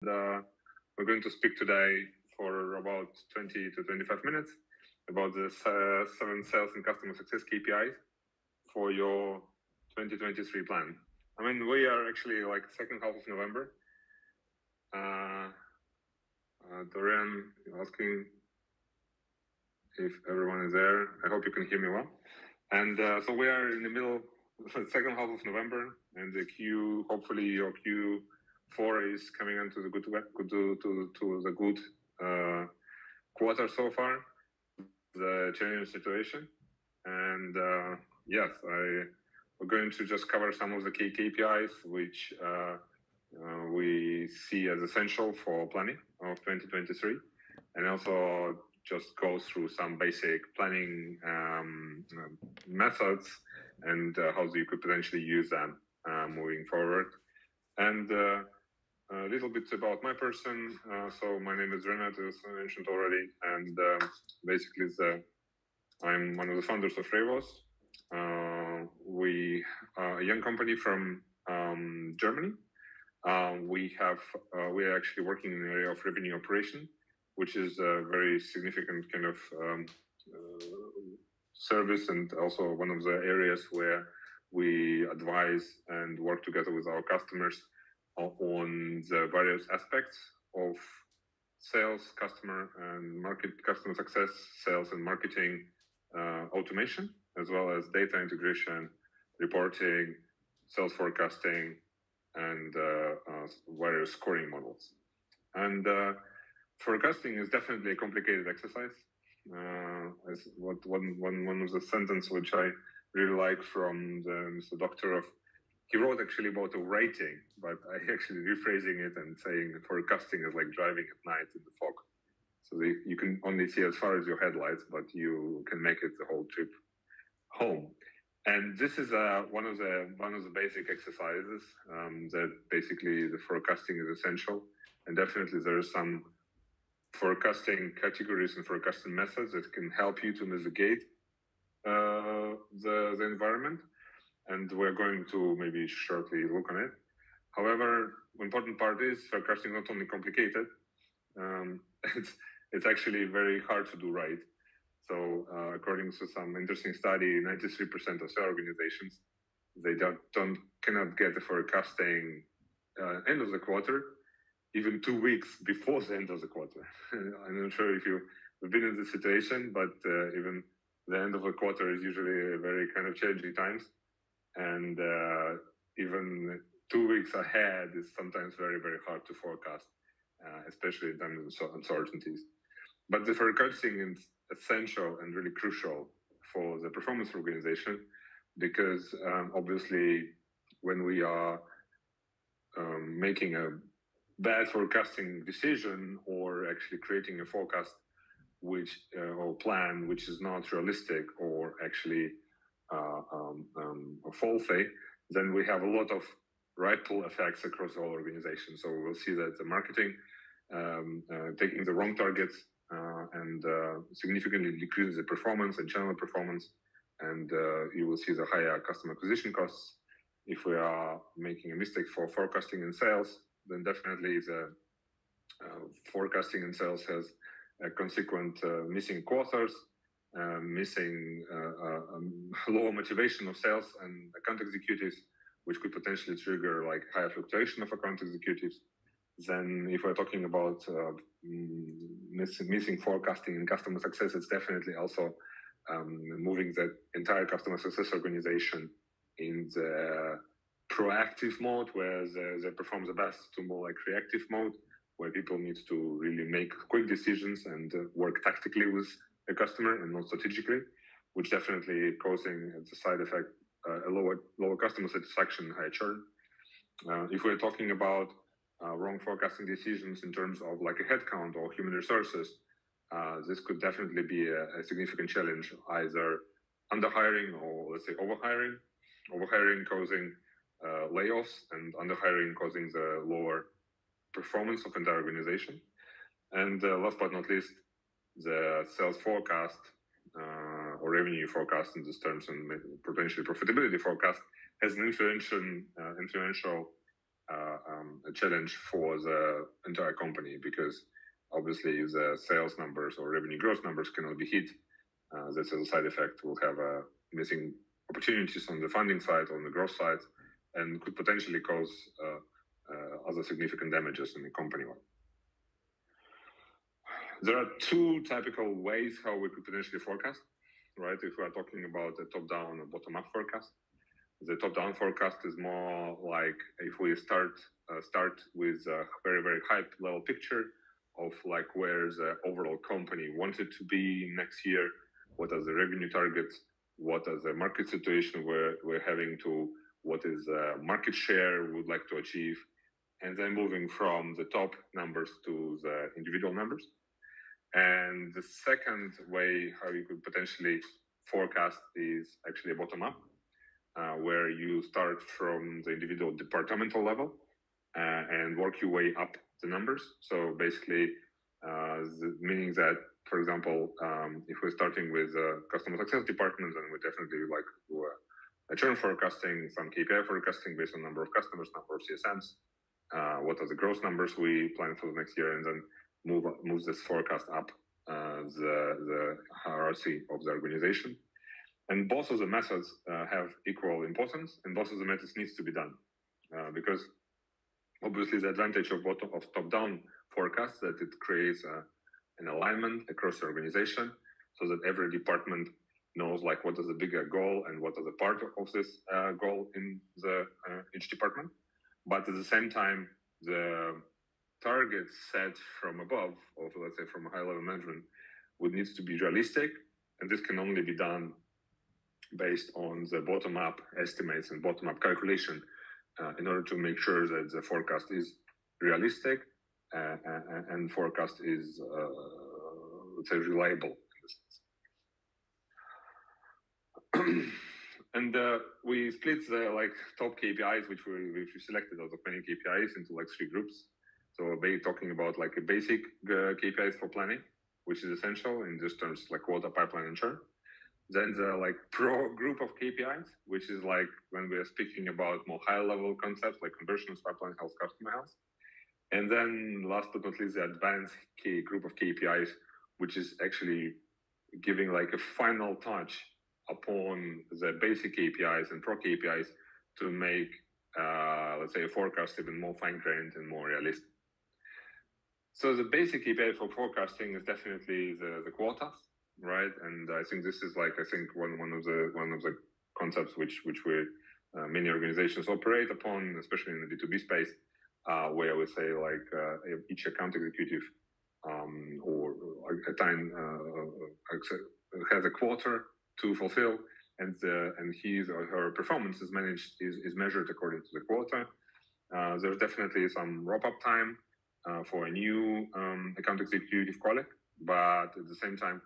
We're going to speak today for about 20 to 25 minutes about the 7 sales and customer success KPIs for your 2023 plan. I mean, we are actually like second half of November. Dorian asking if everyone is there. I hope you can hear me well. And so we are in the middle, second half of November, and hopefully your Q4 is coming into the good quarter so far, the challenging situation. And yes, we're going to just cover some of the key KPIs which we see as essential for planning of 2023, and also just go through some basic planning methods and how you could potentially use them moving forward. And a little bit about my person. So my name is Renat, as I mentioned already, and basically I'm one of the founders of Revos. We are a young company from Germany. We are actually working in the area of revenue operation, which is a very significant kind of service, and also one of the areas where we advise and work together with our customers on the various aspects of sales, customer success, sales and marketing, automation, as well as data integration, reporting, sales forecasting, and various scoring models. And forecasting is definitely a complicated exercise. As one of the sentence which I really like from the doctor he wrote actually about a rating, but I actually rephrasing it and saying forecasting is like driving at night in the fog. So you can only see as far as your headlights, but you can make it the whole trip home. And this is one of the basic exercises that basically the forecasting is essential. And definitely there are some forecasting categories and forecasting methods that can help you to navigate the environment. And we're going to maybe shortly look on it. However, the important part is forecasting is not only complicated, it's actually very hard to do right. So according to some interesting study, 93% of sales organizations, they cannot get the forecasting end of the quarter, even 2 weeks before the end of the quarter. I'm not sure if you've been in this situation, but even the end of the quarter is usually a very kind of challenging times. And even 2 weeks ahead is sometimes very, very hard to forecast, especially in times of uncertainties. But the forecasting is essential and really crucial for the performance organization, because obviously when we are making a bad forecasting decision, or actually creating a forecast or plan which is not realistic, or actually faulty, then we have a lot of ripple effects across the whole organization. So we'll see that the marketing taking the wrong targets and significantly decreases the performance and channel performance, and you will see the higher customer acquisition costs. If we are making a mistake for forecasting and sales, then definitely the forecasting and sales has a consequent missing quarters, missing lower motivation of sales and account executives, which could potentially trigger like higher fluctuation of account executives. Then if we're talking about missing forecasting and customer success, it's definitely also moving the entire customer success organization in the proactive mode, where they perform the best, to more like reactive mode, where people need to really make quick decisions and work tactically with a customer and not strategically, which definitely causing as a side effect a lower customer satisfaction, higher churn. If we're talking about wrong forecasting decisions in terms of like a headcount or human resources, this could definitely be a significant challenge, either underhiring or let's say overhiring. Overhiring causing layoffs, and underhiring causing the lower performance of entire organization. And last but not least, the sales forecast or revenue forecast in these terms, and potentially profitability forecast, has an influential a challenge for the entire company, because obviously if the sales numbers or revenue growth numbers cannot be hit, that's as a side effect. We'll have missing opportunities on the funding side, on the growth side, and could potentially cause other significant damages in the company. There are two typical ways how we could potentially forecast, right? If we are talking about a top-down or bottom-up forecast. The top-down forecast is more like if we start with a very, very high-level picture of like where the overall company wanted to be next year, what are the revenue targets, what are the market situation we're having to, what is the market share we would like to achieve, and then moving from the top numbers to the individual numbers. And the second way how you could potentially forecast is actually a bottom-up, where you start from the individual departmental level and work your way up the numbers. So basically, meaning that, for example, if we're starting with customer success department, then we definitely like to do a churn forecasting, some KPI forecasting based on number of customers, number of CSMs, what are the growth numbers we plan for the next year, and then move this forecast up the hierarchy of the organization. And both of the methods have equal importance, and both of the methods needs to be done because obviously the advantage of top-down forecasts that it creates an alignment across the organization, so that every department knows like what is the bigger goal and what are the part of this goal in the each department. But at the same time, the targets set from above, or let's say from a high-level management, would need to be realistic, and this can only be done based on the bottom-up estimates and bottom-up calculation in order to make sure that the forecast is realistic and forecast is, let's say, reliable in this sense. And we split the like top KPIs, which we selected out of many KPIs, into like 3 groups. So we're talking about like a basic KPIs for planning, which is essential in this terms, like quota, pipeline, and churn. Then the like pro group of KPIs, which is like when we are speaking about more high level concepts like conversions, pipeline health, customer health. And then last but not least, the advanced group of KPIs, which is actually giving like a final touch upon the basic KPIs and pro KPIs to make, let's say, a forecast even more fine-grained and more realistic. So the basic KPI for forecasting is definitely the quotas, right? And I think this is like, I think one of the concepts which many organizations operate upon, especially in the B2B space, where we say like each account executive or a time has a quarter to fulfill, and his or her performance is measured according to the quota. There's definitely some wrap-up time for a new account executive colleague, but at the same time,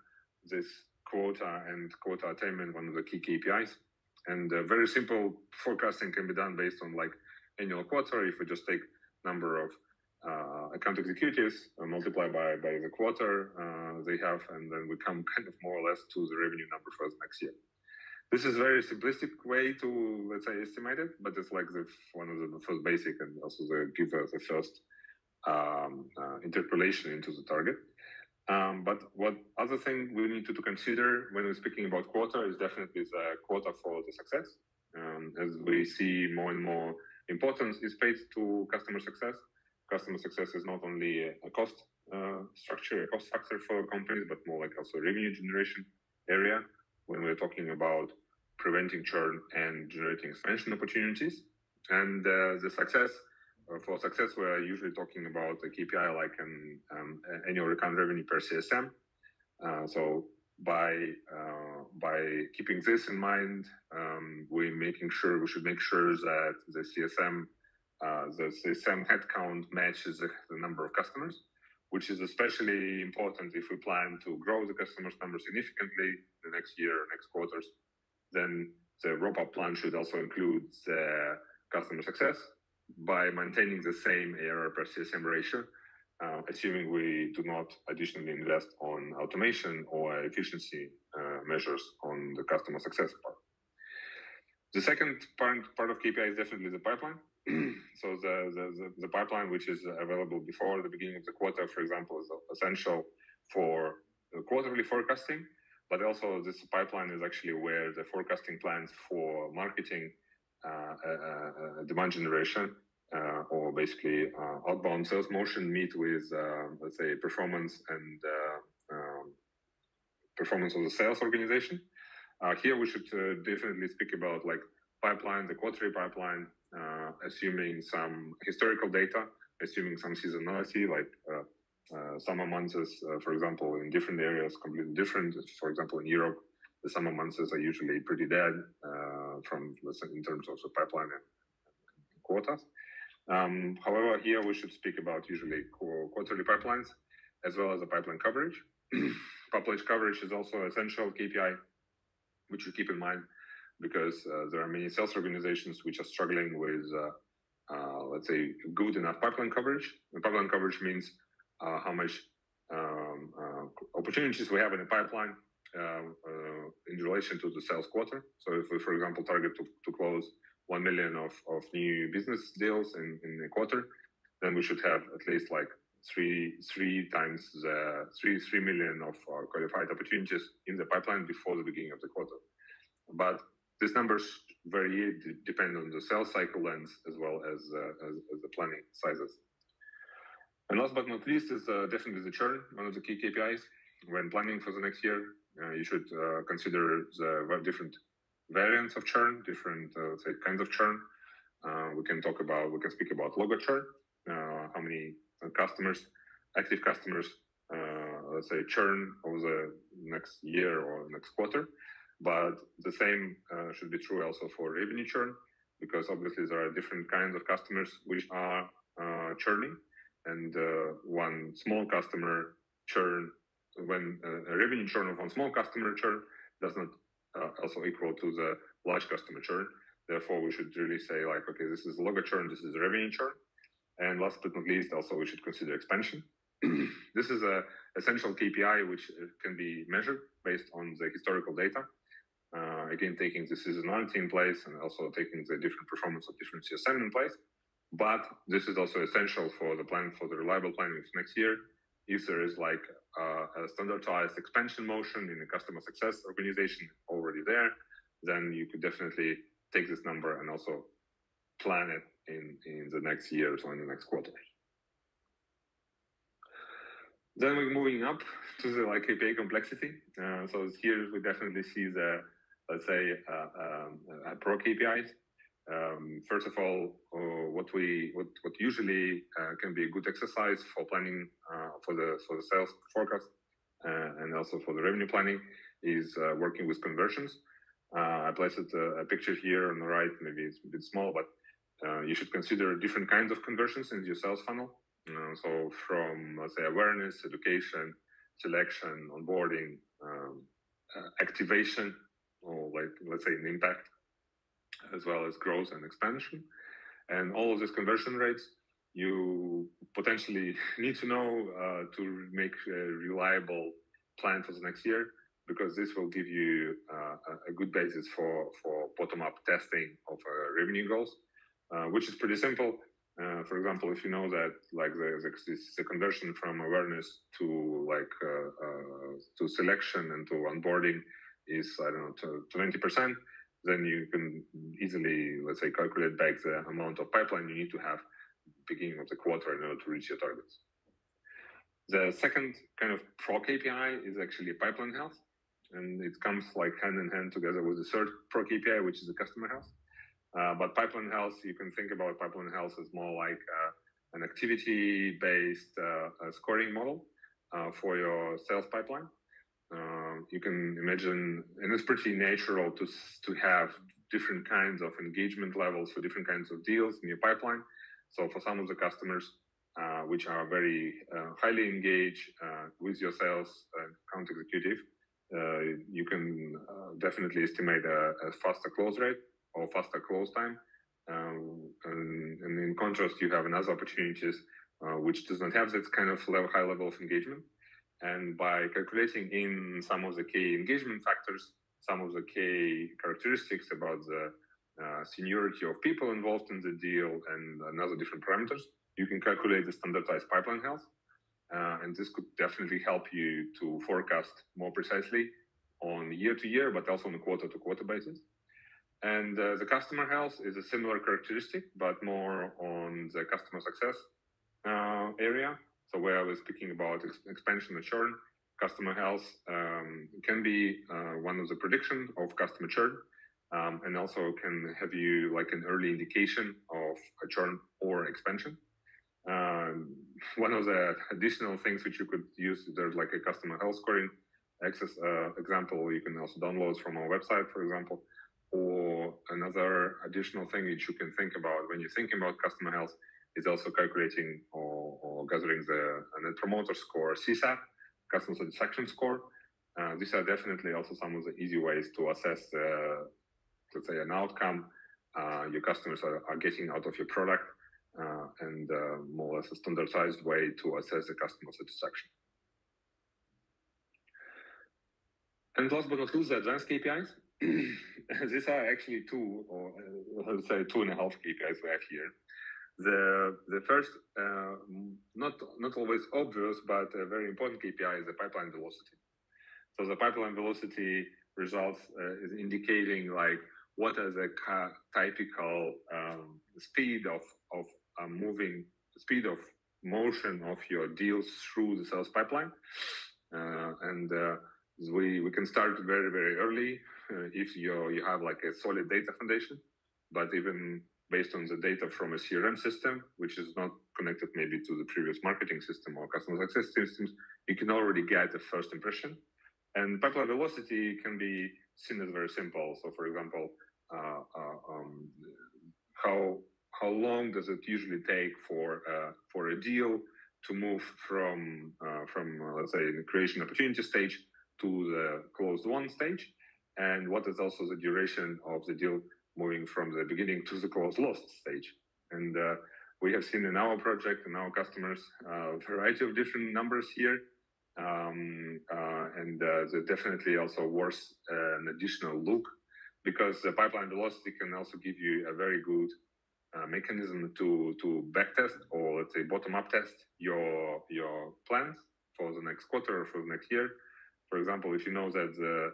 this quota and quota attainment, one of the key KPIs. And very simple forecasting can be done based on like annual quota. If we just take number of account executives, multiply by the quarter they have, and then we come kind of more or less to the revenue number for the next year. This is a very simplistic way to, let's say, estimate it, but it's like one of the first basic and also give us the first interpolation into the target. But what other thing we need to consider when we're speaking about quota is definitely the quota for the success. As we see more and more importance is paid to customer success. Customer success is not only a cost structure, a cost factor for companies, but more like also revenue generation area when we're talking about preventing churn and generating expansion opportunities. And the success, for success, we're usually talking about a KPI like an annual recurrent revenue per CSM. So by keeping this in mind, we should make sure that the CSM headcount matches the number of customers, which is especially important if we plan to grow the customers number significantly the next year or next quarters. Then the wrap-up plan should also include the customer success by maintaining the same ARR per CSM ratio, assuming we do not additionally invest on automation or efficiency measures on the customer success part. The second part of KPI is definitely the pipeline. So the pipeline, which is available before the beginning of the quarter, for example, is essential for quarterly forecasting. But also this pipeline is actually where the forecasting plans for marketing, demand generation, or basically outbound sales motion meet with, let's say, performance and performance of the sales organization. Here we should definitely speak about like pipeline, the quarterly pipeline, assuming some historical data, assuming some seasonality, like summer months, for example, in different areas, completely different. For example, in Europe, the summer months are usually pretty dead from, let's say, in terms of the pipeline and quotas. However, here we should speak about usually quarterly pipelines as well as the pipeline coverage. Pipeline coverage is also essential KPI, which you keep in mind, because there are many sales organizations which are struggling with, let's say, good enough pipeline coverage. And pipeline coverage means how much opportunities we have in the pipeline in relation to the sales quarter. So if we, for example, target to close 1 million of new business deals in a quarter, then we should have at least like three times the 3 million of qualified opportunities in the pipeline before the beginning of the quarter. But these numbers vary, depend on the sales cycle length as well as the planning sizes. And last but not least is definitely the churn, one of the key KPIs. When planning for the next year, you should consider the different variants of churn, different say kinds of churn. We can speak about logo churn, how many customers, active customers, let's say, churn over the next year or next quarter. But the same should be true also for revenue churn, because obviously there are different kinds of customers which are churning, and one small customer churn, when a revenue churn of one small customer churn does not also equal to the large customer churn. Therefore, we should really say like, okay, this is logo churn, this is revenue churn. And last but not least, also we should consider expansion. This is a essential KPI which can be measured based on the historical data. Again, taking the seasonality in place and also taking the different performance of different CSM in place. But this is also essential for the plan, for the reliable planning of next year. If there is like a standardized expansion motion in the customer success organization already there, then you could definitely take this number and also plan it in the next years or in the next quarter. Then we're moving up to the like KPI complexity. So here we definitely see the, let's say, pro KPIs. First of all, what usually can be a good exercise for planning for the sales forecast and also for the revenue planning is working with conversions. I placed a picture here on the right. Maybe it's a bit small, but you should consider different kinds of conversions in your sales funnel. So from, let's say, awareness, education, selection, onboarding, activation, or like, let's say, an impact, as well as growth and expansion. And all of these conversion rates, you potentially need to know to make a reliable plan for the next year, because this will give you a good basis for bottom-up testing of revenue goals, which is pretty simple. For example, if you know that like the conversion from awareness to like to selection and to onboarding is, I don't know, to 20%, then you can easily, let's say, calculate back the amount of pipeline you need to have beginning of the quarter in order to reach your targets. The second kind of pro KPI is actually pipeline health, and it comes like hand in hand together with the third pro KPI, which is the customer health. But pipeline health, you can think about pipeline health as more like an activity-based scoring model for your sales pipeline. You can imagine, and it's pretty natural to have different kinds of engagement levels for different kinds of deals in your pipeline. So for some of the customers which are very highly engaged with your sales account executive, you can definitely estimate a faster close rate or faster close time. And in contrast, you have another opportunities which does not have that kind of high level of engagement. And by calculating in some of the key engagement factors, some of the key characteristics about the seniority of people involved in the deal, and another different parameters. You can calculate the standardized pipeline health. And this could definitely help you to forecast more precisely on year to year, but also on a quarter to quarter basis. And the customer health is a similar characteristic, but more on the customer success area. So where I was speaking about expansion and churn, customer health can be one of the prediction of customer churn, and also can have you like an early indication of a churn or expansion. One of the additional things which you could use, there's like a customer health scoring access example you can also download from our website, for example. Or another additional thing which you can think about when you're thinking about customer health is also calculating or gathering the Net Promoter Score, CSAT, customer satisfaction score. These are definitely also some of the easy ways to assess, let's say, an outcome your customers are getting out of your product, and more or less a standardized way to assess the customer satisfaction. And last but not least, the advanced KPIs. These are actually two, or let's say 2.5 KPIs we have here. The first, not always obvious, but a very important KPI is the pipeline velocity. So the pipeline velocity results is indicating like what is the typical speed of motion of your deals through the sales pipeline, and we can start very, very early if you have like a solid data foundation, but even based on the data from a CRM system, which is not connected maybe to the previous marketing system or customer success systems, you can already get a first impression. And pipeline velocity can be seen as very simple. So, for example, how long does it usually take for a deal to move from let's say the creation opportunity stage to the closed won stage, and what is also the duration of the deal moving from the beginning to the closed lost stage. And we have seen in our project and our customers a variety of different numbers here, and they're definitely also worth an additional look, because the pipeline velocity can also give you a very good mechanism to backtest, or let's say bottom-up test your plans for the next quarter or for the next year. For example, if you know that the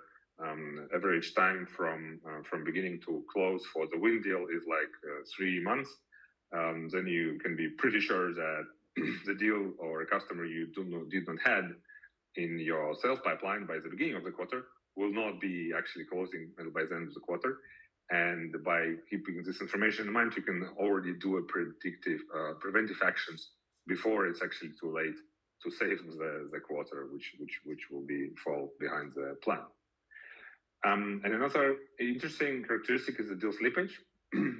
average time from beginning to close for the win deal is like 3 months, then you can be pretty sure that the deal or a customer you did not had in your sales pipeline by the beginning of the quarter will not be actually closing by the end of the quarter. And by keeping this information in mind, you can already do a preventive actions before it's actually too late to save the quarter, which will fall behind the plan. And another interesting characteristic is the deal slippage.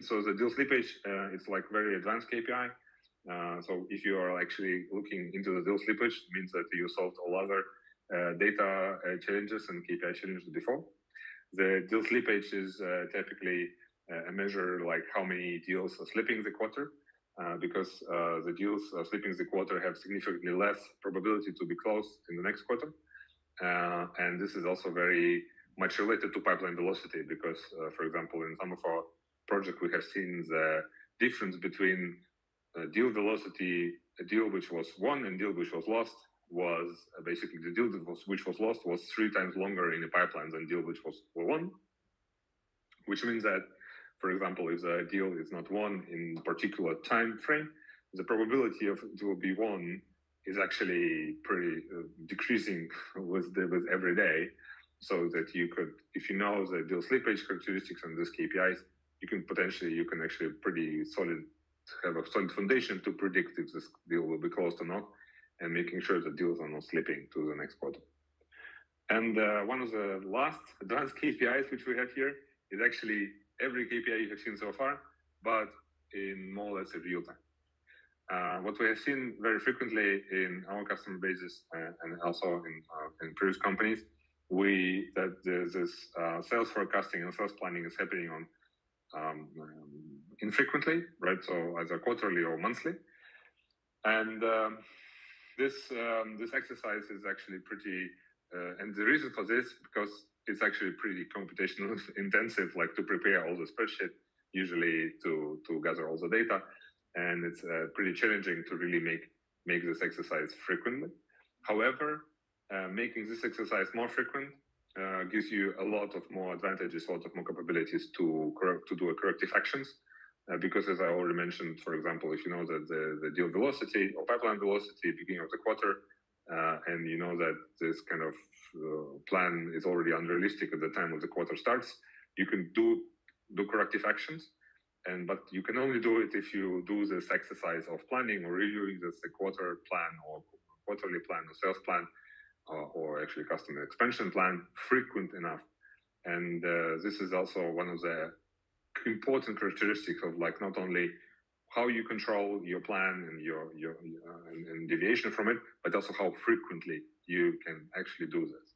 So the deal slippage is like very advanced KPI. So if you are actually looking into the deal slippage, it means that you solved all other data challenges and KPI challenges before. The deal slippage is typically a measure like how many deals are slipping the quarter, because the deals slipping the quarter have significantly less probability to be closed in the next quarter. And this is also very much related to pipeline velocity, because, for example, in some of our projects, we have seen the difference between deal velocity, a deal which was won and deal which was lost, was basically the deal which was lost was 3 times longer in the pipeline than deal which was won, which means that, for example, if the deal is not won in a particular time frame, the probability of it will be won is actually pretty decreasing with every day. So that you could, if you know the deal slippage characteristics and these KPIs, you can actually pretty solid, have a solid foundation to predict if this deal will be closed or not, and making sure that deals are not slipping to the next quarter. And one of the last advanced KPIs which we have here is actually every KPI you have seen so far, but in more or less a real time. What we have seen very frequently in our customer bases and also in previous companies, that this sales forecasting and sales planning is happening on infrequently, right? So either quarterly or monthly, and this exercise is actually pretty, and the reason for this, because it's actually pretty computational intensive, like to prepare all the spreadsheet usually to gather all the data, and it's pretty challenging to really make this exercise frequently. However, making this exercise more frequent gives you a lot of more advantages, a lot of more capabilities to do corrective actions. Because as I already mentioned, for example, if you know that the deal velocity or pipeline velocity beginning of the quarter, and you know that this kind of plan is already unrealistic at the time of the quarter starts, you can do corrective actions. But you can only do it if you do this exercise of planning or reviewing this quarter plan or quarterly plan or sales plan or actually customer expansion plan frequent enough. And this is also one of the important characteristics of like not only how you control your plan and your and deviation from it, but also how frequently you can actually do this.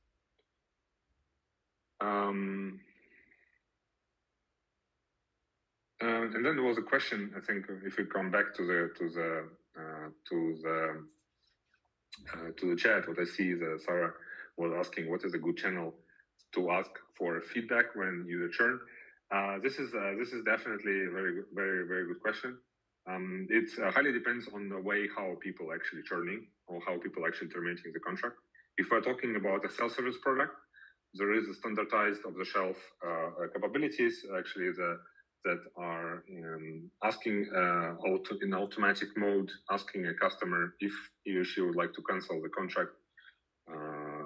And then there was a question, I think, if we come back to the chat, what I see that Sarah was asking, what is a good channel to ask for feedback when you churn? This is definitely a very good question. It highly depends on the way how people actually churning or how people actually terminating the contract. If we're talking about a self-service product, there is a standardized off-the-shelf capabilities actually that are asking in automatic mode, asking a customer if he or she would like to cancel the contract,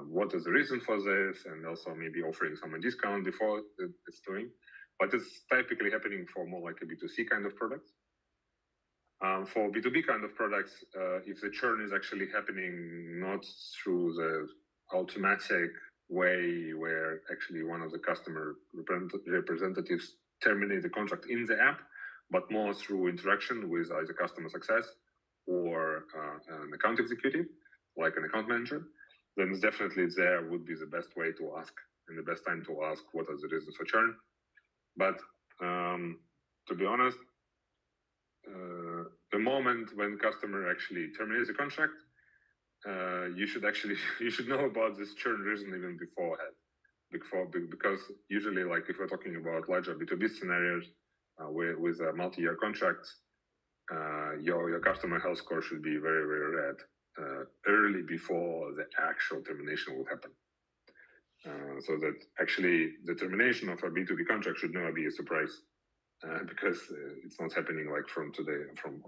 what is the reason for this, and also maybe offering some a discount before it's doing. But it's typically happening for more like a B2C kind of products. For B2B kind of products, if the churn is actually happening not through the automatic way where actually one of the customer representatives terminate the contract in the app, but more through interaction with either customer success or an account executive, like an account manager, then definitely there would be the best way to ask and the best time to ask what are the reasons for churn. But to be honest, the moment when customer actually terminates the contract, you should know about this churn reason even beforehand. Because usually, like if we're talking about larger B2B scenarios with multi-year contracts, your customer health score should be very red early before the actual termination will happen. So that actually the termination of a B2B contract should never be a surprise because it's not happening like from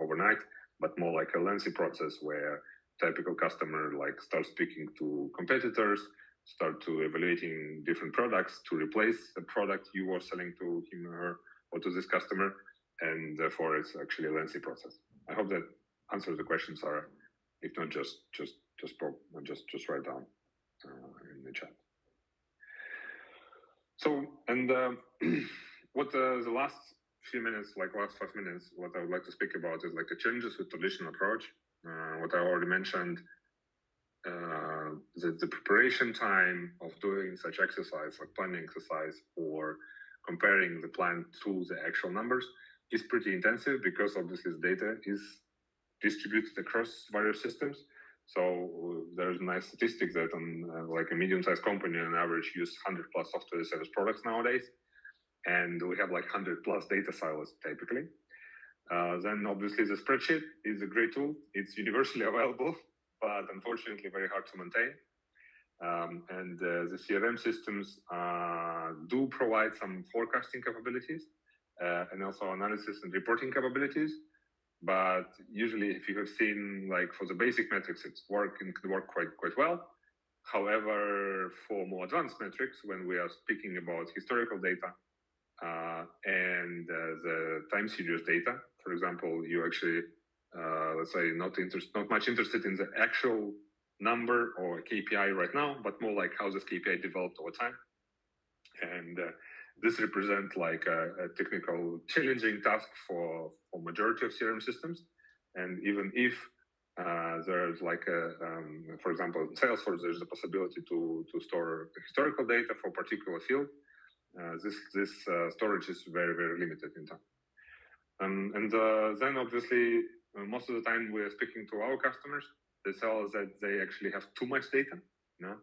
overnight, but more like a lengthy process where typical customer like starts speaking to competitors, start to evaluating different products to replace the product you were selling to him or to this customer, and therefore it's actually a lengthy process. I hope that answers the question, Sarah. If not, just write down in the chat. So, and what the last few minutes, like last 5 minutes, what I would like to speak about is like the changes with traditional approach. What I already mentioned. The preparation time of doing such exercise, like planning exercise or comparing the plan to the actual numbers, is pretty intensive because obviously the data is distributed across various systems. So there's a nice statistic that on like a medium-sized company on average use 100+ software service products nowadays, and we have like 100+ data silos typically. Then obviously the spreadsheet is a great tool. It's universally available, but unfortunately very hard to maintain. And the CRM systems do provide some forecasting capabilities and also analysis and reporting capabilities. But usually, if you have seen, like for the basic metrics, it can work quite well. However, for more advanced metrics, when we are speaking about historical data and the time series data, for example, you actually let's say not much interested in the actual number or KPI right now, but more like how this KPI developed over time. And this represents like a technical challenging task for majority of CRM systems. And even if there's like for example, in Salesforce, there's a possibility to store the historical data for a particular field. This storage is very limited in time. And then obviously, most of the time we're speaking to our customers, they tell us that they actually have too much data. You know?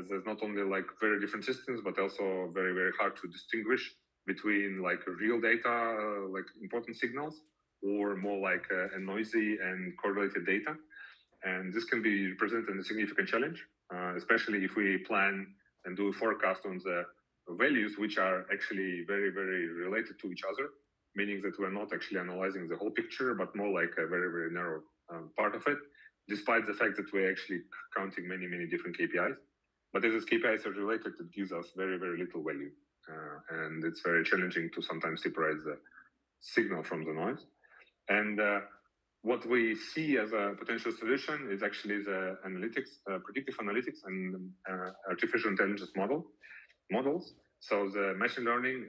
There's not only like very different systems, but also very hard to distinguish between like real data, like important signals, or more like a noisy and correlated data. And this can be represented as a significant challenge, especially if we plan and do a forecast on the values which are actually very, very related to each other, meaning that we're not actually analyzing the whole picture, but more like a very, very narrow part of it, despite the fact that we're actually counting many, many different KPIs. But as these KPIs are related, it gives us very, very little value. And it's very challenging to sometimes separate the signal from the noise. And what we see as a potential solution is actually the analytics, predictive analytics and artificial intelligence models. So the machine learning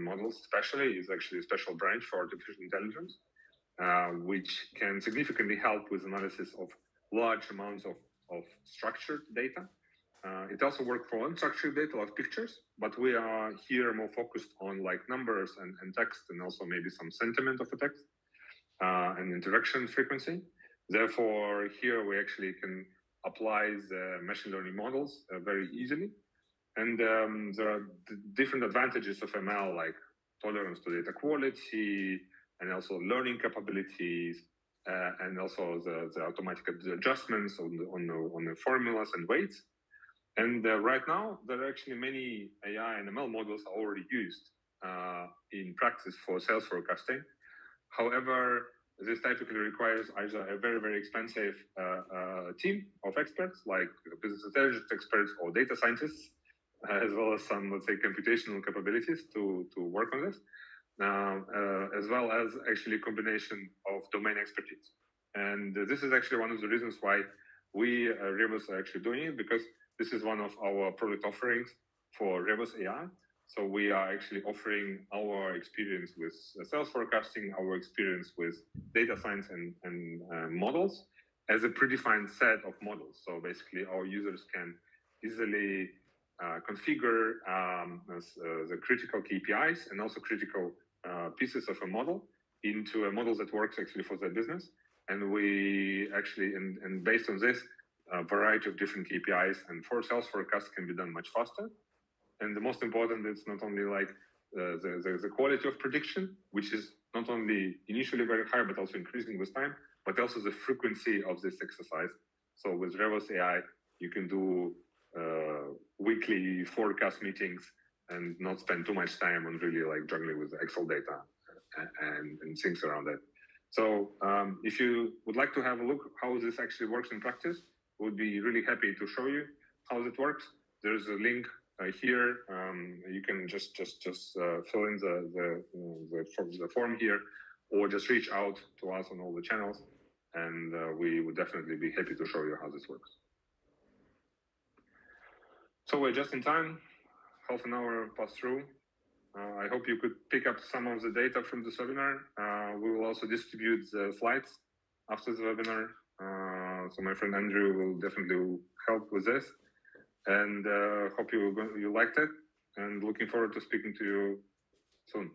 models especially is actually a special branch for artificial intelligence, which can significantly help with analysis of large amounts of structured data. It also works for unstructured data, like pictures, but we are here more focused on like numbers and text, and also maybe some sentiment of a text and interaction frequency. Therefore, here we actually can apply the machine learning models very easily. And there are different advantages of ML, like tolerance to data quality, and also learning capabilities, and also the automatic adjustments on the formulas and weights. And right now, there are actually many AI and ML models already used in practice for sales forecasting. However, this typically requires either a very, very expensive team of experts, like business intelligence experts or data scientists, as well as some, let's say, computational capabilities to work on this, as well as actually a combination of domain expertise. And this is actually one of the reasons why we, Rebus, are actually doing it, because this is one of our product offerings for Rebus AI. So we are actually offering our experience with sales forecasting, our experience with data science and models as a predefined set of models. So basically, our users can easily configure the critical KPIs and also critical pieces of a model into a model that works actually for their business. And we actually, and based on this, a variety of different KPIs and for sales forecasts can be done much faster. And the most important, it's not only like the quality of prediction, which is not only initially very high, but also increasing with time, but also the frequency of this exercise. So with Rebus AI, you can do weekly forecast meetings and not spend too much time on really like juggling with Excel data and things around it. So if you would like to have a look how this actually works in practice, we'd be really happy to show you how it works. There's a link here. You can just fill in the form here, or just reach out to us on all the channels, and we would definitely be happy to show you how this works. So we're just in time, half an hour passed through. I hope you could pick up some of the data from this webinar. We will also distribute the slides after the webinar. So my friend Andrew will definitely help with this. And hope you liked it, and looking forward to speaking to you soon.